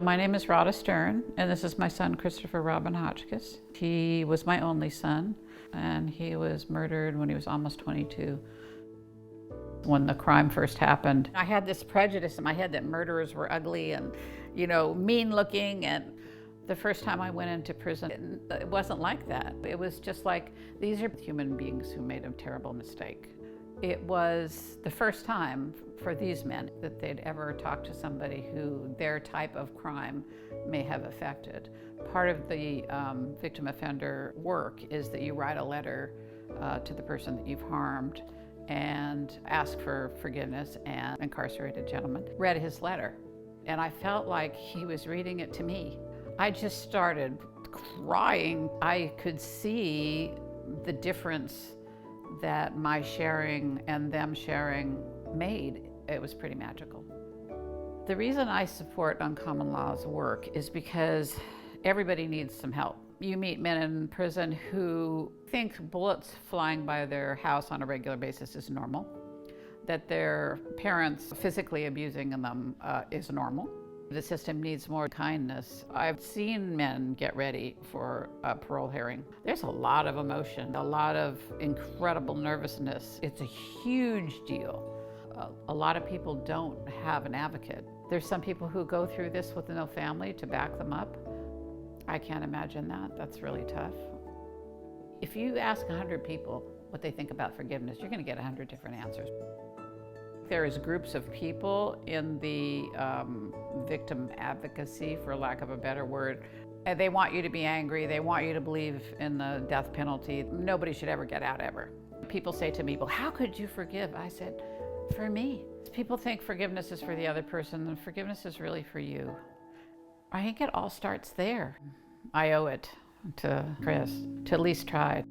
My name is Radha and this is my son, Christopher Robin Hotchkiss. He was my only son, and he was murdered when he was almost 22. When the crime first happened, I had this prejudice in my head that murderers were ugly and, mean looking. And the first time I went into prison, it wasn't like that. It was just like, these are human beings who made a terrible mistake. It was the first time for these men that they'd ever talked to somebody who their type of crime may have affected. Part of the victim offender work is that you write a letter to the person that you've harmed and ask for forgiveness. And an incarcerated gentleman read his letter, and I felt like he was reading it to me. I just started crying. I could see the difference that my sharing and them sharing made. It was pretty magical. The reason I support Uncommon Law's work is because everybody needs some help. You meet men in prison who think bullets flying by their house on a regular basis is normal, that their parents physically abusing them is normal. The system needs more kindness. I've seen men get ready for a parole hearing. There's a lot of emotion, a lot of incredible nervousness. It's a huge deal. A lot of people don't have an advocate. There's some people who go through this with no family to back them up. I can't imagine that. That's really tough. If you ask 100 people what they think about forgiveness, you're going to get 100 different answers. There is groups of people in the victim advocacy, for lack of a better word. And they want you to be angry. They want you to believe in the death penalty. Nobody should ever get out ever. People say to me, well, how could you forgive? I said, for me. People think forgiveness is for the other person, and forgiveness is really for you. I think it all starts there. I owe it to Chris to at least try.